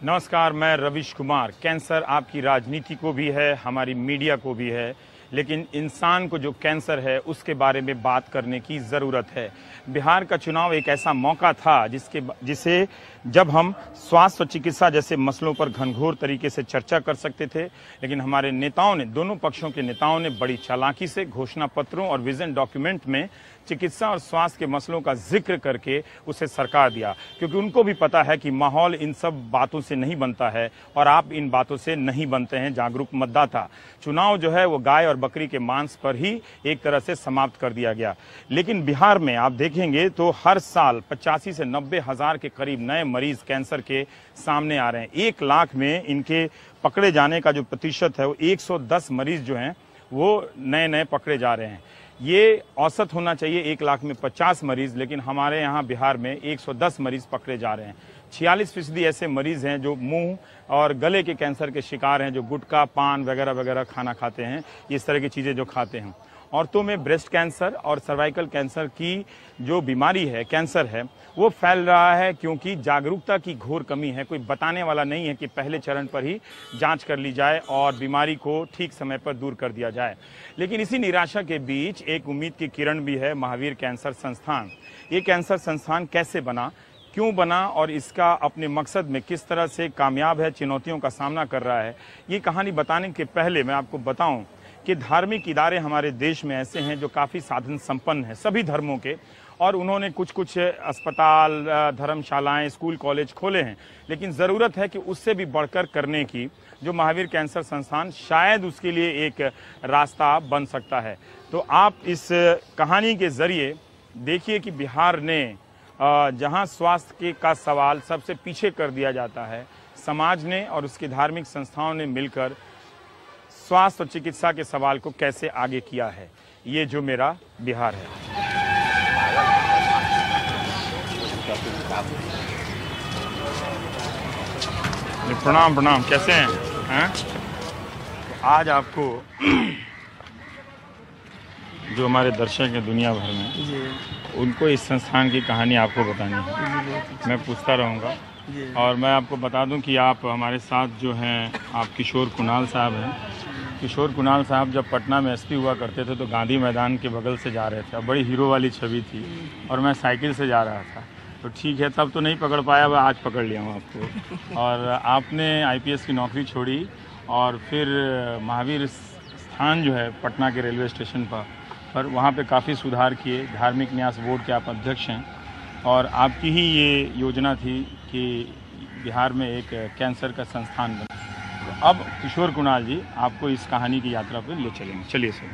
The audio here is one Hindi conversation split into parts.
नमस्कार, मैं रविश कुमार। कैंसर आपकी राजनीति को भी है, हमारी मीडिया को भी है, लेकिन इंसान को जो कैंसर है उसके बारे में बात करने की ज़रूरत है। बिहार का चुनाव एक ऐसा मौका था जिसे जब हम स्वास्थ्य और चिकित्सा जैसे मसलों पर घनघोर तरीके से चर्चा कर सकते थे, लेकिन हमारे नेताओं ने, दोनों पक्षों के नेताओं ने बड़ी चालाकी से घोषणा पत्रों और विजन डॉक्यूमेंट में चिकित्सा और स्वास्थ्य के मसलों का जिक्र करके उसे सरकार दिया, क्योंकि उनको भी पता है कि माहौल इन सब बातों से नहीं बनता है और आप इन बातों से नहीं बनते हैं जागरूक मतदाता। चुनाव जो है वो गाय और बकरी के मांस पर ही एक तरह से समाप्त कर दिया गया। लेकिन बिहार में आप देखेंगे तो हर साल 85 से 90 हज़ार के करीब नए मरीज कैंसर के सामने आ रहे हैं। 1 लाख में इनके पकड़े जाने का जो प्रतिशत है वो 110 मरीज जो हैं वो नए पकड़े जा रहे हैं। ये औसत होना चाहिए 1 लाख में 50 मरीज, लेकिन हमारे यहाँ बिहार में 110 मरीज पकड़े जा रहे हैं। 46% ऐसे मरीज हैं जो मुंह और गले के कैंसर के शिकार हैं, जो गुटखा, पान वगैरह वगैरह खाना खाते हैं, इस तरह की चीज़ें जो खाते हैं। औरतों में ब्रेस्ट कैंसर और सर्वाइकल कैंसर की जो बीमारी है, कैंसर है, वो फैल रहा है क्योंकि जागरूकता की घोर कमी है। कोई बताने वाला नहीं है कि पहले चरण पर ही जांच कर ली जाए और बीमारी को ठीक समय पर दूर कर दिया जाए। लेकिन इसी निराशा के बीच एक उम्मीद की किरण भी है, महावीर कैंसर संस्थान। ये कैंसर संस्थान कैसे बना, क्यों बना और इसका अपने मकसद में किस तरह से कामयाब है, चुनौतियों का सामना कर रहा है, ये कहानी बताने के पहले मैं आपको बताऊं कि धार्मिक इदारे हमारे देश में ऐसे हैं जो काफ़ी साधन संपन्न हैं, सभी धर्मों के, और उन्होंने कुछ अस्पताल, धर्मशालाएं, स्कूल, कॉलेज खोले हैं। लेकिन ज़रूरत है कि उससे भी बढ़कर करने की, जो महावीर कैंसर संस्थान शायद उसके लिए एक रास्ता बन सकता है। तो आप इस कहानी के ज़रिए देखिए कि बिहार ने जहां स्वास्थ्य का सवाल सबसे पीछे कर दिया जाता है, समाज ने और उसकी धार्मिक संस्थाओं ने मिलकर स्वास्थ्य और चिकित्सा के सवाल को कैसे आगे किया है। ये जो मेरा बिहार है। प्रणाम प्रणाम, कैसे हैं? तो आज आपको जो हमारे दर्शक हैं दुनिया भर में, उनको इस संस्थान की कहानी आपको बतानी है। मैं पूछता रहूँगा और मैं आपको बता दूं कि आप हमारे साथ जो हैं, आप किशोर कुणाल साहब हैं। किशोर कुणाल साहब जब पटना में एसपी हुआ करते थे तो गांधी मैदान के बगल से जा रहे थे, बड़ी हीरो वाली छवि थी, और मैं साइकिल से जा रहा था। तो ठीक है, तब तो नहीं पकड़ पाया, वह आज पकड़ लिया हूँ आपको। और आपने आईपीएस की नौकरी छोड़ी और फिर महावीर स्थान जो है पटना के रेलवे स्टेशन पर वहाँ पे काफ़ी सुधार किए। धार्मिक न्यास बोर्ड के आप अध्यक्ष हैं और आपकी ही ये योजना थी कि बिहार में एक कैंसर का संस्थान बने। तो अब किशोर कुणाल जी आपको इस कहानी की यात्रा पर ले चलेंगे। चलिए सर,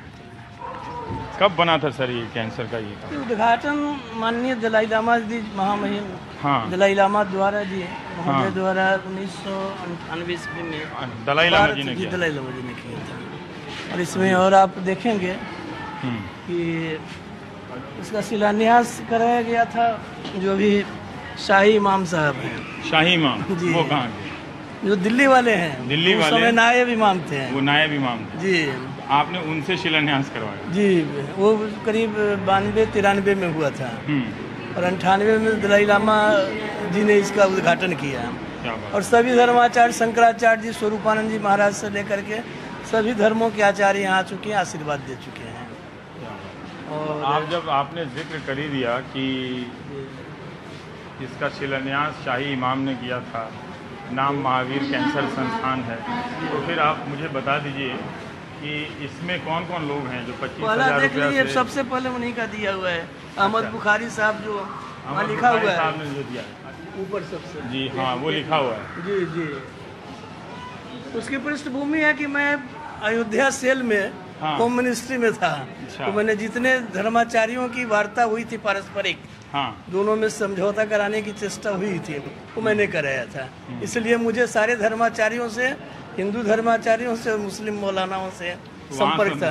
कब बना था सर ये कैंसर का ये उद्घाटन? माननीय दलाई लामा जी, महामहिम दलाई लामा द्वारा जी, महोदय द्वारा 1998 ईस्वी में दलाई लामा जी ने किया था। और इसमें और आप देखेंगे कि इसका शिलान्यास कराया गया था जो भी शाही इमाम साहब हैं। शाही इमाम जी, वो कहाँ के? जो दिल्ली वाले हैं। दिल्ली वाले समय नायब इमाम थे। वो नायब इमाम थे जी। आपने उनसे शिलान्यास करवाया जी? वो करीब 92-93 में हुआ था और 98 में दलाई लामा जी ने इसका उद्घाटन किया। और सभी धर्माचार्य, शंकराचार्य जी, स्वरूपानंद जी महाराज से लेकर के सभी धर्मों के आचार्य यहाँ आ चुके हैं, आशीर्वाद दे चुके हैं। और आप जब आपने जिक्र कर ही दिया कि इसका शिलान्यास शाही इमाम ने किया था, नाम महावीर कैंसर संस्थान है, तो फिर आप मुझे बता दीजिए कि इसमें कौन कौन लोग हैं जो 25,000 रुपया से... सबसे पहले उन्हीं का दिया हुआ है। अहमद बुखारी साहब जो वहाँ लिखा हुआ है, साहब ने जो दिया ऊपर सबसे जी, हाँ वो लिखा हुआ है जी जी। उसकी पृष्ठभूमि है कि मैं अयोध्या सेल में होम मिनिस्ट्री में था। तो मैंने जितने धर्माचार्यों की वार्ता हुई थी पारस्परिक, दोनों में समझौता कराने की चेष्टा हुई थी, वो मैंने कराया था। इसलिए मुझे सारे धर्माचार्यों से, हिंदू धर्माचार्यों से और मुस्लिम मौलानाओं से संपर्क था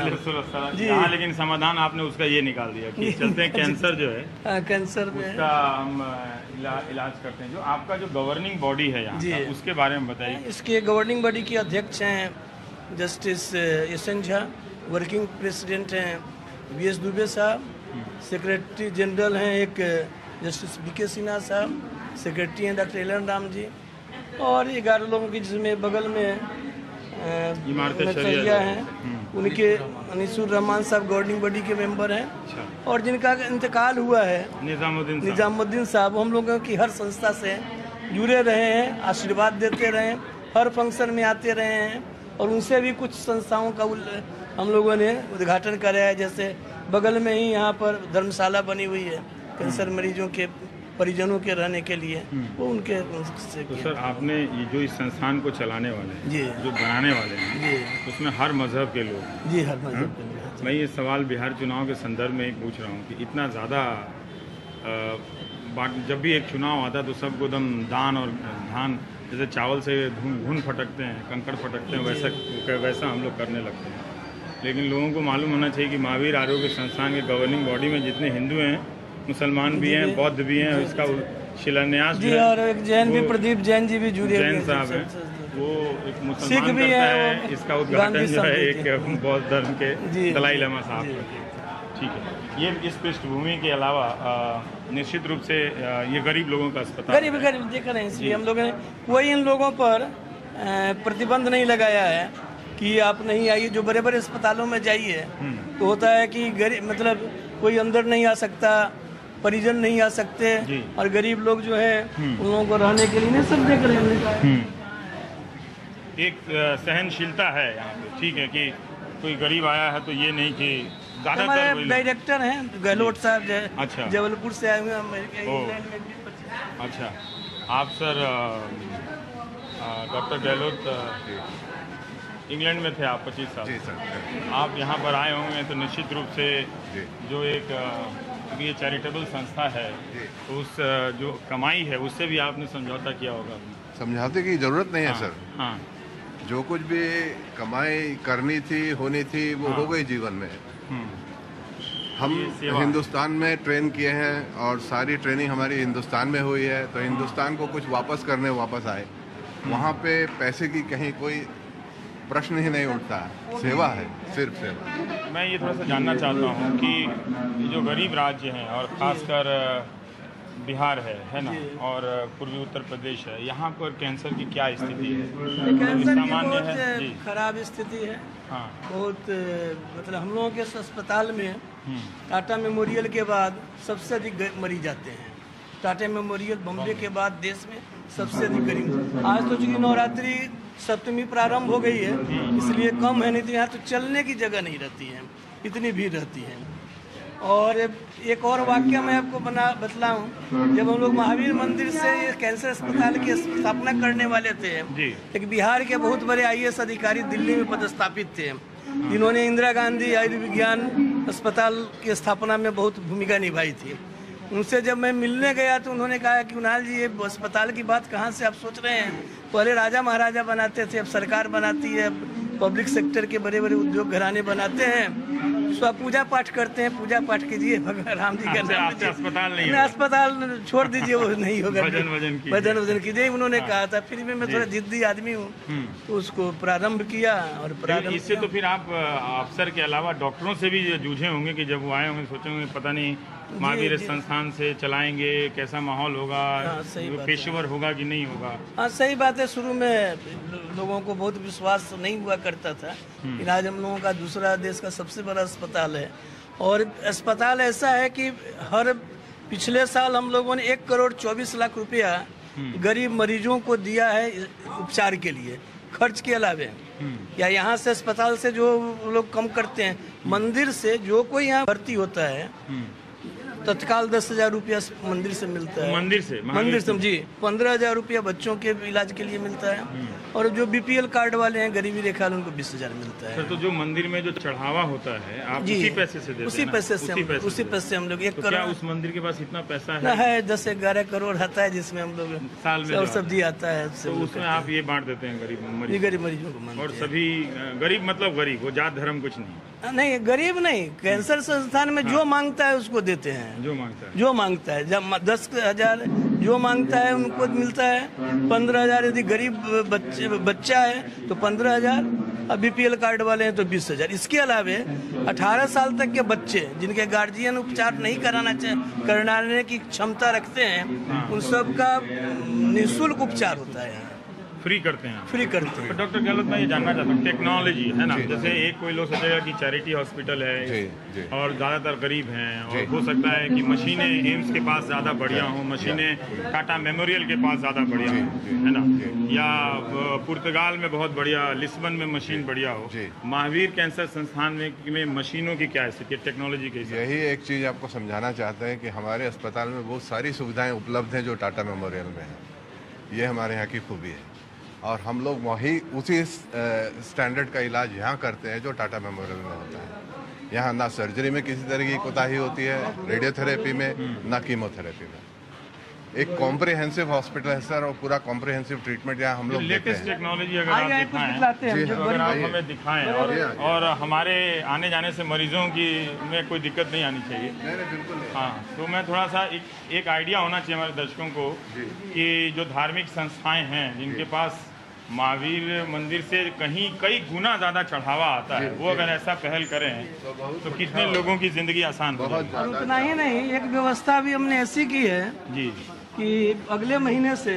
जी। लेकिन समाधान आपने उसका ये निकाल दिया कि चलते हैं कैंसर जो है, कैंसर में उसका हम इलाज करते हैं। जो आपका जो गवर्निंग बॉडी है यहाँ का, उसके बारे में बताइए। इसके गवर्निंग बॉडी के अध्यक्ष हैं justice SN. Jha, working president हैं वी.एस. दुबे साहब, सेक्रेटरी जनरल हैं एक जस्टिस बी.के. सिन्हा साहब, सेक्रेटरी हैं डॉक्टर एलन राम जी, और 11 लोगों की, जिसमें बगल में इमारतें शरिया हैं, उनके अनीसुर रहमान साहब गवर्निंग बॉडी के मेंबर हैं। अच्छा। और जिनका इंतकाल हुआ है निजामुद्दीन साहब, हम लोगों की हर संस्था से जुड़े रहे हैं, आशीर्वाद देते रहे, हर फंक्शन में आते रहे हैं, और उनसे भी कुछ संस्थाओं का हम लोगों ने उद्घाटन कराया है। जैसे बगल में ही यहाँ पर धर्मशाला बनी हुई है कैंसर मरीजों के परिजनों के रहने के लिए, वो उनके से तो सर आपने ये जो इस संस्थान को चलाने वाले हैं जी, जो बनाने वाले हैं जी, उसमें हर मजहब के लोग जी, हर मजहब के लोग। मैं ये सवाल बिहार चुनाव के संदर्भ में पूछ रहा हूँ कि इतना ज़्यादा जब भी एक चुनाव आता है तो सबको दम दान और धान, जैसे चावल से घुन फटकते हैं, कंकड़ फटकते हैं, वैसा हम लोग करने लगते हैं। लेकिन लोगों को मालूम होना चाहिए कि महावीर आरोग्य संस्थान के गवर्निंग बॉडी में जितने हिंदू हैं, मुसलमान भी हैं, बौद्ध भी हैं, इसका शिलान्यास जी, और एक जैन भी, प्रदीप जैन जी भी जुड़े, जैन साहब हैं, वो एक मुसलमान भी है, इसका उद्घाटन जो है एक बौद्ध धर्म के दलाई लामा साहब। ठीक है, ये इस पृष्ठभूमि के अलावा निश्चित रूप से ये गरीब लोगों का अस्पताल, गरीब देख रहे हैं, इसलिए हम लोगों ने कोई इन लोगों पर प्रतिबंध नहीं लगाया है कि आप नहीं आइए। जो बड़े बड़े अस्पतालों में जाइए तो होता है कि गरीब मतलब कोई अंदर नहीं आ सकता, परिजन नहीं आ सकते, और गरीब लोग जो है उन लोगों को रहने के लिए सब देख रहे हैं। एक सहनशीलता है यहाँ पे, ठीक है, कि कोई गरीब आया है तो ये नहीं कि हमारे डायरेक्टर हैं गहलोत साहब, अच्छा, जबलपुर से आए हुए हैं, इंग्लैंड में भी। अच्छा, आप सर डॉक्टर गहलोत इंग्लैंड में थे आप 25 साल। जी सर। आप यहाँ पर आए होंगे तो निश्चित रूप से जो एक ये चैरिटेबल संस्था है तो उस जो कमाई है उससे भी आपने समझौता किया होगा। समझौते की जरूरत नहीं है सर। हाँ, जो कुछ भी कमाई करनी थी, होनी थी, वो हो गई जीवन में। हम हिंदुस्तान में ट्रेन किए हैं और सारी ट्रेनिंग हमारी हिंदुस्तान में हुई है, तो हिंदुस्तान को कुछ वापस करने वापस आए। वहाँ पे पैसे की कहीं कोई प्रश्न ही नहीं उठता, सेवा है, सिर्फ सेवा। मैं ये थोड़ा सा जानना चाहता हूँ कि जो गरीब राज्य हैं और ख़ासकर बिहार है ना, और पूर्वी उत्तर प्रदेश है, यहाँ पर कैंसर की क्या स्थिति है? कैंसर की बहुत खराब स्थिति है। हाँ, बहुत मतलब हम लोगों के अस्पताल में टाटा मेमोरियल के बाद सबसे अधिक मरीज आते हैं। टाटा मेमोरियल बम्बे के बाद देश में सबसे अधिक गरीब। आज तो चूँकि नवरात्रि सप्तमी प्रारंभ हो गई है, इसलिए कम है, नहीं तो यहाँ तो चलने की जगह नहीं रहती है, इतनी भीड़ रहती है। और एक और वाक्य मैं आपको बतलाऊं, जब हम लोग महावीर मंदिर से ये कैंसर अस्पताल की स्थापना करने वाले थे, एक बिहार के बहुत बड़े IAS अधिकारी दिल्ली में पदस्थापित थे, जिन्होंने इंदिरा गांधी आयुर्विज्ञान अस्पताल की स्थापना में बहुत भूमिका निभाई थी। उनसे जब मैं मिलने गया तो उन्होंने कहा कि कुणाल जी, ये अस्पताल की बात कहाँ से आप सोच रहे हैं? पहले राजा महाराजा बनाते थे, अब सरकार बनाती है, पब्लिक सेक्टर के बड़े बड़े उद्योग घराने बनाते हैं। तो आप पूजा पाठ करते हैं, पूजा पाठ कीजिए, भगवान राम जी का नाम लीजिए। अस्पताल नहीं, अस्पताल छोड़ दीजिए, वो नहीं होगा, भजन कीजिए, उन्होंने कहा था। फिर भी मैं थोड़ा जिद्दी आदमी हूँ, तो उसको प्रारंभ किया। और इससे तो फिर आप अफसर के अलावा डॉक्टरों से भी जूझे होंगे कि जब वो आए होंगे सोचेंगे पता नहीं महावीर संस्थान से चलाएंगे, कैसा माहौल होगा, पेशेवर होगा कि नहीं होगा। हाँ, सही बात है। शुरू में लोगों को बहुत विश्वास नहीं हुआ करता था। आज हम लोगों का दूसरा देश का सबसे बड़ा अस्पताल है, और अस्पताल ऐसा है कि हर पिछले साल हम लोगों ने 1 करोड़ 24 लाख रुपया गरीब मरीजों को दिया है उपचार के लिए, खर्च के अलावे। या यहाँ से अस्पताल से जो लोग कम करते हैं, मंदिर से जो कोई यहाँ भर्ती होता है तत्काल 10,000 रुपया मंदिर से मिलता है। मंदिर से जी 15,000 रुपया बच्चों के इलाज के लिए मिलता है, और जो BPL कार्ड वाले हैं, गरीबी रेखा, उनको 20,000 मिलता है। तो जो मंदिर में जो चढ़ावा होता है आप उसी पैसे से देते हैं? उसी पैसे से हम लोग 1 करोड़। क्या उस मंदिर के पास इतना पैसा है? 10-11 करोड़ आता है, जिसमें हम लोग साल में और सब्जी आता है, तो उसमें आप ये बांट देते हैं गरीब मरीजों को। और सभी गरीब मतलब गरीब, वो जात धर्म कुछ नहीं, गरीब नहीं, कैंसर संस्थान में जो मांगता है उसको देते हैं। जो मांगता है जब 10,000 जो मांगता है उनको मिलता है। 15,000 यदि गरीब बच्चा है तो 15,000, और BPL कार्ड वाले हैं तो 20,000। इसके अलावे 18 साल तक के बच्चे जिनके गार्जियन उपचार नहीं कराने की क्षमता रखते हैं, उन सब का निःशुल्क उपचार होता है यहाँ। फ्री करते हैं? फ्री करते हैं। तो डॉक्टर गहलोत, मैं ये जानना चाहता हूँ, टेक्नोलॉजी है ना, जैसे एक कोई लोग सोचेगा कि चैरिटी हॉस्पिटल है और ज़्यादातर गरीब हैं और हो सकता है कि मशीनें एम्स के पास ज़्यादा बढ़िया हों, मशीनें टाटा मेमोरियल के पास ज़्यादा बढ़िया हों, है ना, या पुर्तगाल में बहुत बढ़िया, लिस्बन में मशीन बढ़िया हो, महावीर कैंसर संस्थान में मशीनों की क्या स्थिति है, टेक्नोलॉजी की? यही एक चीज़ आपको समझाना चाहते हैं कि हमारे अस्पताल में बहुत सारी सुविधाएं उपलब्ध हैं जो टाटा मेमोरियल में है। ये हमारे यहाँ की खूबी है और हम लोग वही उसी स्टैंडर्ड का इलाज यहाँ करते हैं जो टाटा मेमोरियल में होता है। यहाँ ना सर्जरी में किसी तरह की कोताही होती है, रेडियोथेरेपी में, ना कीमोथेरेपी में। एक कॉम्प्रिहेंसिव हॉस्पिटल है सर और पूरा कॉम्प्रिहेंसिव ट्रीटमेंट यहाँ हम लोग लेटेस्ट टेक्नोलॉजी अगर आप दिखाएं, अगर आप हमें दिखाएं और हमारे आने जाने से मरीजों की में कोई दिक्कत नहीं आनी चाहिए। बिल्कुल। हाँ, तो मैं थोड़ा सा एक आइडिया होना चाहिए हमारे दर्शकों को कि जो धार्मिक संस्थाएं हैं जिनके पास महावीर मंदिर से कई गुना ज़्यादा चढ़ावा आता है, वो अगर ऐसा पहल करें तो कितने लोगों की ज़िंदगी आसान हो जाएगी। और उतना ही नहीं, एक व्यवस्था भी हमने ऐसी की है जी कि अगले महीने से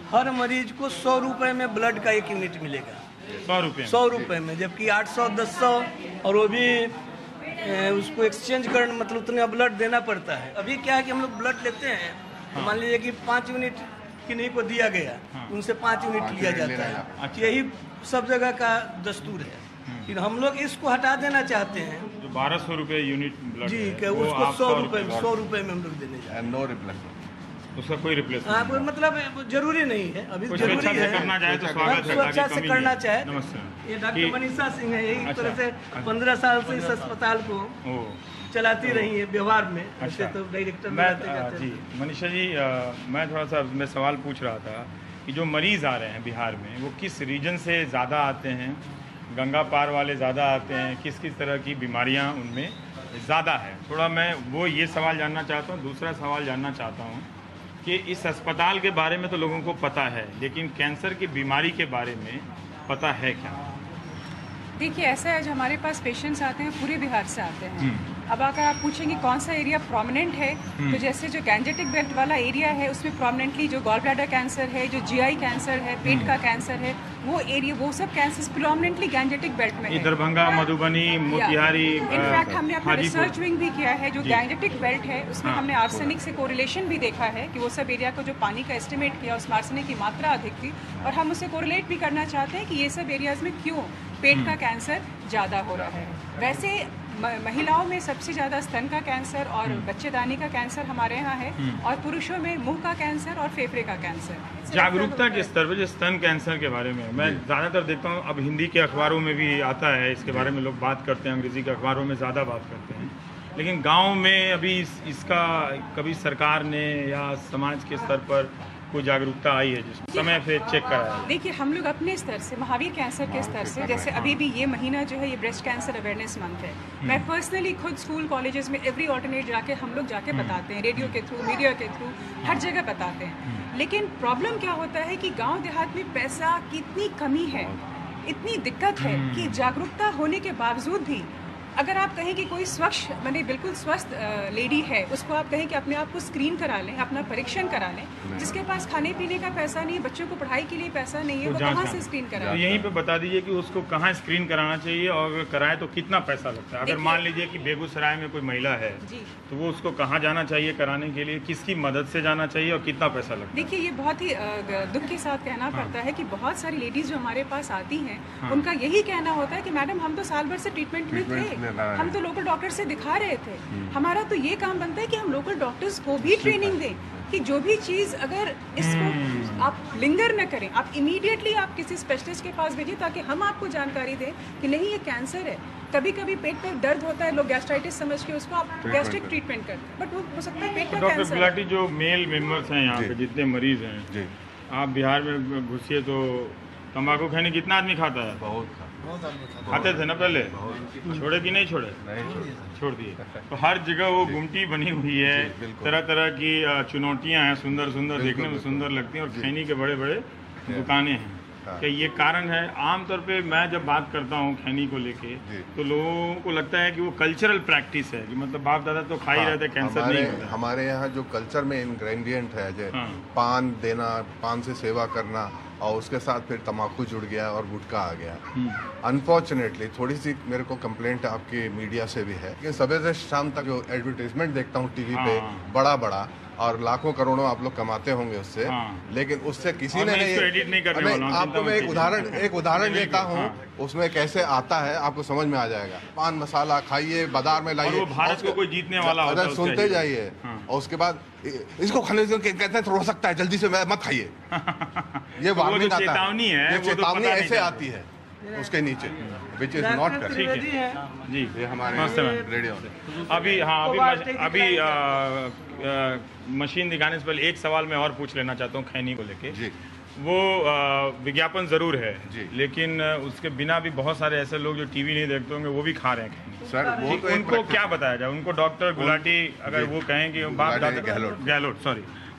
हर मरीज को 100 रुपए में ब्लड का एक यूनिट मिलेगा। 100 रुपए में, जबकि 800, 1000 और वो भी उसको एक्सचेंज करना, मतलब उतना ब्लड देना पड़ता है। अभी क्या है कि हम लोग ब्लड लेते हैं तो मान लीजिए कि 5 यूनिट किन्हीं को दिया गया, उनसे 5 यूनिट लिया जाता है। यही सब जगह का दस्तूर है। फिर हम लोग इसको हटा देना चाहते हैं, जो 1200 रुपये यूनिट ब्लड जी, क्या उसको 100 रुपए में हम लोग देने जाते हैं। नो रिप्लेसमेंट, उसका कोई रिप्लेसमेंट मतलब जरूरी नहीं है। अभी जरूरी है करना चाहे तो स्वागत है, अच्छा से करना चाहे। नमस्ते। ये डॉक्टर मनीषा सिंह है, यही तरह से 15 साल से इस अस्पताल को चलाती रही है व्यवहार में। ऐसे तो डायरेक्टर जी मनीषा जी, मैं थोड़ा सा मैं सवाल पूछ रहा था कि जो मरीज़ आ रहे हैं बिहार में वो किस रीजन से ज़्यादा आते हैं, गंगा पार वाले ज़्यादा आते हैं, किस किस तरह की बीमारियां उनमें ज़्यादा है, थोड़ा मैं वो ये सवाल जानना चाहता हूँ। दूसरा सवाल जानना चाहता हूँ कि इस अस्पताल के बारे में तो लोगों को पता है, लेकिन कैंसर की बीमारी के बारे में पता है क्या? देखिए, ऐसा है, जो हमारे पास पेशेंट्स आते हैं पूरे बिहार से आते हैं। अब अगर आप पूछेंगे कौन सा एरिया प्रोमिनेंट है, तो जैसे जो गैंजेटिक बेल्ट वाला एरिया है उसमें प्रोमिनेंटली जो गॉल ब्लैडर कैंसर है, जो जीआई कैंसर है, पेट का कैंसर है, वो एरिया, वो सब कैंसर प्रोमिनेंटली गैंजेटिक बेल्ट में है। दरभंगा, मधुबनी, मोतिहारी, इनफैक्ट हमने अपना रिसर्च विंग भी किया है जो गैंजेटिक बेल्ट है, उसमें हमने आर्सेनिक से कोरिलेशन भी देखा है कि वो सब एरिया को जो पानी का एस्टिमेट किया उसमें आर्सेनिक की मात्रा अधिक थी, और हम उसे कोरिलेट भी करना चाहते हैं कि ये सब एरियाज में क्यों पेट का कैंसर ज़्यादा हो रहा है। वैसे महिलाओं में सबसे ज़्यादा स्तन का कैंसर और बच्चेदानी का कैंसर हमारे यहाँ है, और पुरुषों में मुंह का कैंसर और फेफड़े का कैंसर। जागरूकता के स्तर पर जो स्तन कैंसर के बारे में मैं ज़्यादातर देखता हूँ, अब हिंदी के अखबारों में भी आता है, इसके बारे में लोग बात करते हैं, अंग्रेजी के अखबारों में ज़्यादा बात करते हैं, लेकिन गाँव में अभी इसका कभी सरकार ने या समाज के स्तर पर कोई जागरूकता आई है जिस समय पे चेक कराया? देखिए, हम लोग अपने स्तर से, महावीर कैंसर के स्तर से, जैसे अभी भी ये महीना जो है ये ब्रेस्ट कैंसर अवेयरनेस मंथ है, मैं पर्सनली खुद स्कूल कॉलेजेस में एवरी ऑल्टरनेट जाके हम लोग जाके बताते हैं, रेडियो के थ्रू, मीडिया के थ्रू, हर जगह बताते हैं। लेकिन प्रॉब्लम क्या होता है कि गाँव देहात में पैसा की इतनी कमी है, इतनी दिक्कत है कि जागरूकता होने के बावजूद भी अगर आप कहें कि कोई स्वच्छ माने बिल्कुल स्वस्थ लेडी है, उसको आप कहें कि अपने आप को स्क्रीन करा लें, अपना परीक्षण करा लें, जिसके पास खाने पीने का पैसा नहीं है, बच्चों को पढ़ाई के लिए पैसा नहीं है, वो कहाँ से स्क्रीन कराए? तो यहीं पे बता दीजिए कि उसको कहाँ स्क्रीन कराना चाहिए, और अगर कराए तो कितना पैसा लगता है? अगर मान लीजिए कि बेगूसराय में कोई महिला है तो वो उसको कहाँ जाना चाहिए कराने के लिए, किसकी मदद से जाना चाहिए और कितना पैसा लगता है? देखिए, ये बहुत ही दुख के साथ कहना पड़ता है कि बहुत सारी लेडीज जो हमारे पास आती हैं, उनका यही कहना होता है कि मैडम हम तो साल भर से ट्रीटमेंट में थे, हम तो लोकल डॉक्टर से दिखा रहे थे। हमारा तो ये काम बनता है कि हम लोकल डॉक्टर्स को भी ट्रेनिंग दें कि जो भी चीज़ अगर इसको आप लिंगर न करें, आप इमीडिएटली आप किसी स्पेशलिस्ट के पास भेजिए, ताकि हम आपको जानकारी दें कि नहीं ये कैंसर है। कभी कभी पेट में दर्द होता है, लोग गैस्ट्राइटिस समझ के उसको आप गैस्ट्रिक ट्रीटमेंट करते हैं, बट वो हो सकता है पेट का कैंसर। डॉक्टर गुलाटी, जो मेल मेंबर्स हैं यहाँ पे जितने मरीज हैं, आप बिहार में घुसिए तो तंबाकू खैनी कितना आदमी खाता है? बहुत खाते थे ना पहले, छोड़े कि नहीं छोड़े? छोड़ दिए। तो हर जगह वो गुमटी बनी हुई है, तरह तरह की चुनौतियां हैं, सुंदर सुंदर, देखने में सुंदर लगती हैं, और खैनी के बड़े बड़े दुकानें हैं। क्या ये कारण है? आमतौर पे मैं जब बात करता हूँ खैनी को लेके तो लोगों को लगता है कि वो कल्चरल प्रैक्टिस है, कि मतलब बाप दादा तो खा ही रहते, कैंसर नहीं होता। हमारे यहाँ जो कल्चर में इंग्रेडिएंट है, जैसे पान देना, पान से सेवा करना, और उसके साथ फिर तम्बाकू जुड़ गया और गुटखा आ गया। अनफॉर्चुनेटली थोड़ी सी मेरे को कंप्लेंट आपकी मीडिया से भी है कि सुबह से शाम तक जो एडवर्टाइजमेंट देखता हूँ टीवी पे बड़ा बड़ा, और लाखों करोड़ों आप लोग कमाते होंगे उससे, लेकिन उससे किसी ने नहीं। आपको मैं एक उदाहरण देता हूँ, उसमें कैसे आता है आपको समझ में आ जाएगा। पान मसाला खाइए, बाजार में लाइए, भारत को कोई जीतने वाला होता है, सुनते जाइए, और उसके बाद इसको खाने से कहते हैं हो सकता है, जल्दी से मत खाइए। ये वार्निंग आता है, ये चेतावनी ऐसे आती है उसके नीचे, विच इज नॉट करेक्ट। जी, ये हमारे रेडियो अभी मशीन दिखाने से पहले एक सवाल मैं और पूछ लेना चाहता हूँ खैनी को लेके। जी, वो विज्ञापन जरूर है जी, लेकिन उसके बिना भी बहुत सारे ऐसे लोग जो टीवी नहीं देखते होंगे वो भी खा रहे हैं खैनी। सर वो तो उनको क्या बताया जाए? उनको डॉक्टर गुलाटी अगर वो कहें कि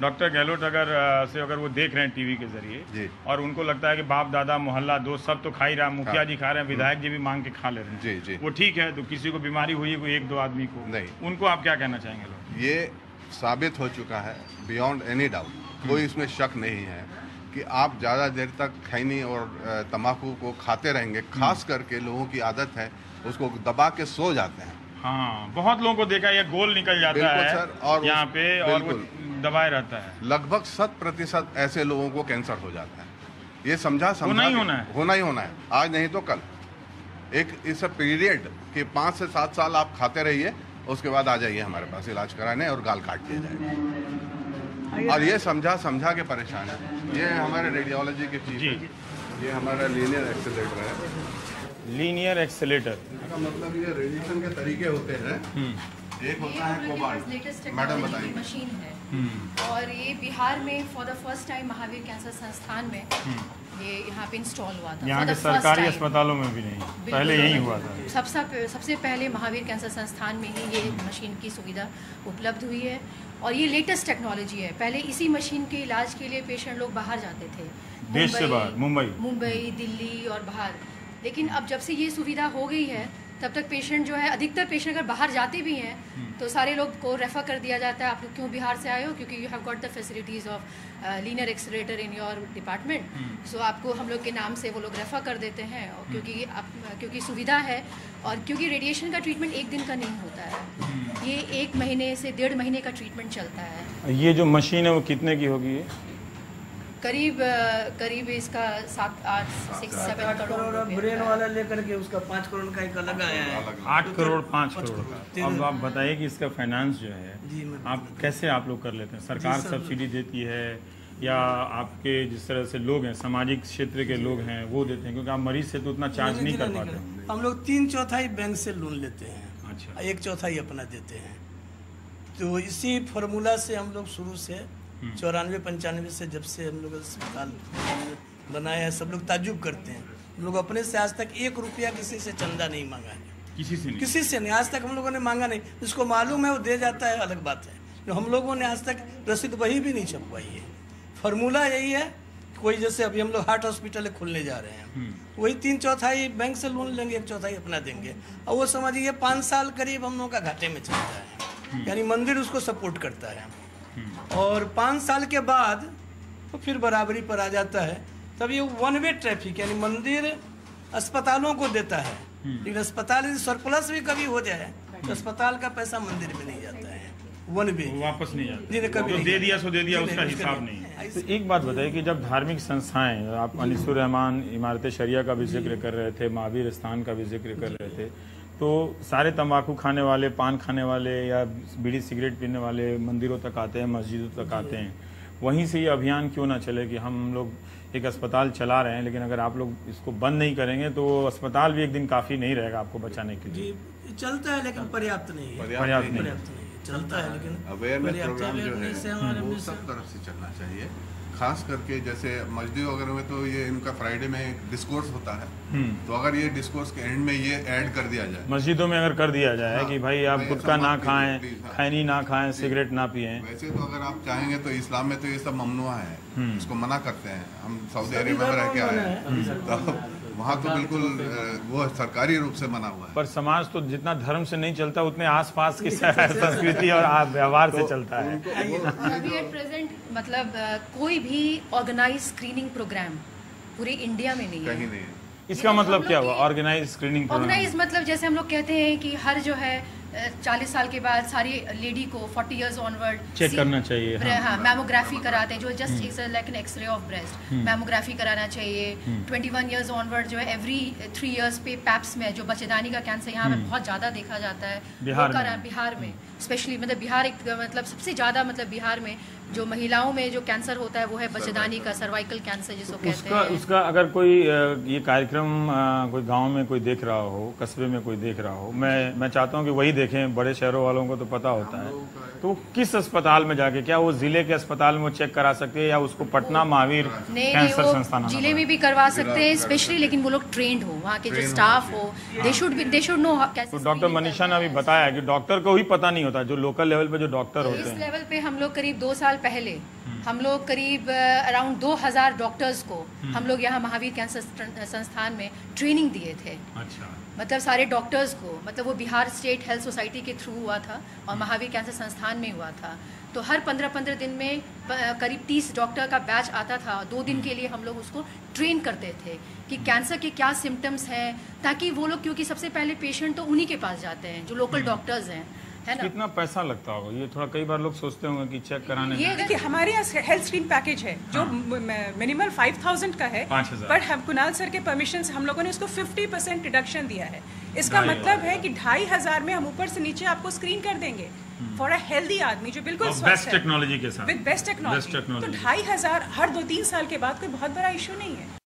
डॉक्टर गहलोत अगर वो देख रहे हैं टीवी के जरिए और उनको लगता है कि बाप दादा मोहल्ला दोस्त सब तो खा ही रहा, मुखिया जी खा रहे हैं, विधायक जी भी मांग के खा ले रहे हैं, जी जी, वो ठीक है, तो किसी को बीमारी हुई है कोई एक दो आदमी को नहीं, उनको आप क्या कहना चाहेंगे? लोग ये साबित हो चुका है बियॉन्ड एनी डाउट, कोई इसमें शक नहीं है कि आप ज़्यादा देर तक खैनी और तम्बाकू को खाते रहेंगे, खास करके लोगों की आदत है उसको दबा के सो जाते हैं। हाँ, बहुत लोगों को देखा ये गोल निकल जाता है सर, और यहाँ पे और वो दबाए रहता है। लगभग 100% ऐसे लोगों को कैंसर हो जाता है। ये समझा होना ही होना है, आज नहीं तो कल। एक इस पीरियड के 5 से 7 साल आप खाते रहिए, उसके बाद आ जाइए हमारे पास इलाज कराने और गाल काट दिया जाएगा। और ये समझा के परेशान है। ये हमारे रेडियोलॉजी के चीफ है, ये हमारा लीनियर एक्सेलेरेटर है। लीनियर एक्सेलेरेटर का मतलब ये रेडिएशन के तरीके होते हैं। एक होता है कोबाल्ट, मैडम बताइए। मशीन है और ये बिहार में for the first time Mahavir cancer संस्थान में ये यहाँ पे इंस्टॉल हुआ था। यहाँ के सरकारी अस्पतालों में भी नहीं, पहले यही हुआ था। सबसे पहले महावीर कैंसर संस्थान में ही ये मशीन की सुविधा उपलब्ध हुई है और ये लेटेस्ट टेक्नोलॉजी है। पहले इसी मशीन के इलाज के लिए पेशेंट लोग बाहर जाते थे, देश से बाहर, मुंबई, दिल्ली और बाहर। लेकिन अब जब से ये सुविधा हो गई है तब तक पेशेंट जो है, अधिकतर पेशेंट अगर बाहर जाते भी हैं तो सारे लोग को रेफ़र कर दिया जाता है, आप लोग क्यों बिहार से आए हो, क्योंकि you have got the facilities of linear accelerator in your department. So आपको हम लोग के नाम से वो लोग रेफ़र कर देते हैं। और क्योंकि सुविधा है और क्योंकि रेडिएशन का ट्रीटमेंट एक दिन का नहीं होता है, ये 1 महीने से 1.5 महीने का ट्रीटमेंट चलता है। ये जो मशीन है वो कितने की होगी? करीब इसका 7-8-6-7 करोड़। ब्रेन वाला लेकर के उसका 5 करोड़ का एक अलग आया है, 8 करोड़ 5 करोड़। अब आप बताइए कि इसका फाइनेंस जो है आप कैसे आप लोग कर लेते हैं? सरकार सब्सिडी देती है या आपके जिस तरह से लोग हैं, सामाजिक क्षेत्र के लोग हैं, वो देते हैं? क्योंकि आप मरीज से तो उतना चार्ज नहीं कर पाते। हम लोग 3/4 बैंक से लोन लेते हैं, अच्छा, 1/4 अपना देते हैं। तो इसी फार्मूला से हम लोग शुरू से 94-95 से जब से हम लोग अस्पताल बनाया है, सब लोग ताज्जुब करते हैं। हम लोग अपने से आज तक 1 रुपया किसी से चंदा नहीं मांगा है, किसी से नहीं, आज तक हम लोगों ने मांगा नहीं। जिसको मालूम है वो दे जाता है, अलग बात है। तो हम लोगों ने आज तक रसीद वही भी नहीं छपवाई है। फार्मूला यही है, कोई जैसे अभी हम लोग हार्ट हॉस्पिटल खोलने जा रहे हैं, वही 3/4 बैंक से लोन लेंगे, 1/4 अपना देंगे। और वो समझिए 5 साल करीब हम लोगों का घाटे में चलता है, यानी मंदिर उसको सपोर्ट करता है। और 5 साल के बाद तो फिर बराबरी पर आ जाता है। तब ये 1 वे ट्रैफिक, यानी मंदिर अस्पतालों को देता है, लेकिन अस्पताल यदि सरप्लस भी कभी हो जाए तो अस्पताल का पैसा मंदिर में नहीं जाता है, 1 वे वापस नहीं जाता। कभी दे दिया सो दे दिया, उसका हिसाब नहीं है। तो एक बात बताइए कि जब धार्मिक संस्थाएं, आप अनिसुर रहमान इमारत शरिया का भी जिक्र कर रहे थे, महावीर स्थान का भी जिक्र कर रहे थे, तो सारे तंबाकू खाने वाले, पान खाने वाले या बीड़ी सिगरेट पीने वाले मंदिरों तक आते हैं, मस्जिदों तक आते हैं। वहीं से ये अभियान क्यों ना चले कि हम लोग एक अस्पताल चला रहे हैं, लेकिन अगर आप लोग इसको बंद नहीं करेंगे तो अस्पताल भी एक दिन काफ़ी नहीं रहेगा आपको बचाने के लिए। जी चलता है, लेकिन पर्याप्त नहीं है, पर्याप्त नहीं चलता है, लेकिन अवेयरनेस प्रोग्राम जो है वो सब तरफ से चलना चाहिए। खास करके जैसे मस्जिद वगैरह में तो ये इनका फ्राइडे में डिस्कोर्स होता है, तो अगर ये डिस्कोर्स के एंड में ये ऐड कर दिया जाए, मस्जिदों में अगर कर दिया जाए कि भाई आप गुटखा ना खाएं, खैनी ना खाएं, सिगरेट ना पिएं। वैसे तो अगर आप चाहेंगे तो इस्लाम में तो ये सब ममनुआ है, इसको मना करते हैं। हम सऊदी अरेबिया में रह के आए हैं, तो वहाँ तो बिल्कुल वो सरकारी रूप से मना हुआ है। पर समाज तो जितना धर्म से नहीं चलता उतने आसपास की संस्कृति और व्यवहार से चलता है। अभी एट प्रेजेंट मतलब कोई भी ऑर्गेनाइज स्क्रीनिंग प्रोग्राम पूरे इंडिया में नहीं है कहीं नहीं है। इसका मतलब क्या हुआ ऑर्गेनाइज स्क्रीनिंग प्रोग्राम? ऑर्गेनाइज मतलब जैसे हम लोग कहते हैं कि हर जो है 40 साल के बाद सारी लेडी को 40 इयर्स ऑनवर्ड चेक करना चाहिए। हाँ, मैमोग्राफी कराते हैं जो just is like an x-ray of breast, mammography कराना चाहिए। 21 इयर्स ऑनवर्ड जो है एवरी 3 इयर्स पे पैप्स में जो बच्चेदानी का कैंसर यहाँ पे बहुत ज़्यादा देखा जाता है बिहार में स्पेशली, मतलब बिहार एक मतलब सबसे ज़्यादा, मतलब बिहार में जो महिलाओं में जो कैंसर होता है वो है बच्चेदानी का, सर्वाइकल कैंसर जिसको कहते हैं। उसका अगर कोई ये कार्यक्रम कोई गांव में कोई देख रहा हो, कस्बे में कोई देख रहा हो, मैं चाहता हूं कि वही देखें, बड़े शहरों वालों को तो पता होता है, तो किस अस्पताल में जाके, क्या वो जिले के अस्पताल में चेक करा सकते हैं या उसको पटना महावीर कैंसर संस्थान जिले में भी करवा सकते हैं स्पेशली, लेकिन वो लोग ट्रेंड हो, वहाँ के जो स्टाफ हो, they should know. Doctor Manisha ने अभी बताया कि डॉक्टर को ही पता नहीं होता, जो लोकल लेवल पे जो डॉक्टर होते हैं। इस लेवल पे हम लोग करीब 2 साल पहले हम लोग करीब अराउंड 2000 डॉक्टर्स को हम लोग यहाँ महावीर कैंसर संस्थान में ट्रेनिंग दिए थे। अच्छा। मतलब सारे डॉक्टर्स को, मतलब वो बिहार स्टेट हेल्थ सोसाइटी के थ्रू हुआ था और महावीर कैंसर संस्थान में हुआ था। तो हर 15-15 दिन में करीब 30 डॉक्टर का बैच आता था। 2 दिन के लिए हम लोग उसको ट्रेन करते थे कि कैंसर के क्या सिम्टम्स हैं, ताकि वो लोग, क्योंकि सबसे पहले पेशेंट तो उन्हीं के पास जाते हैं जो लोकल डॉक्टर्स हैं, है ना। कितना पैसा लगता होगा ये? थोड़ा कई बार लोग सोचते होंगे कि चेक कराने ये देखिए हमारे यहाँ हेल्थ स्क्रीन पैकेज है जो मिनिमल 5000 का है, 5000, पर हम कुणाल सर के परमिशन से हम लोगों ने उसको 50% रिडक्शन दिया है। इसका मतलब है कि 2500 में हम ऊपर से नीचे आपको स्क्रीन कर देंगे फॉर अ हेल्दी आदमी जो बिल्कुल बेस्ट टेक्नोलॉजी के साथ, विद बेस्ट टेक्नोलॉजी। तो 2500 हर 2-3 साल के बाद कोई बहुत बड़ा इशू नहीं है।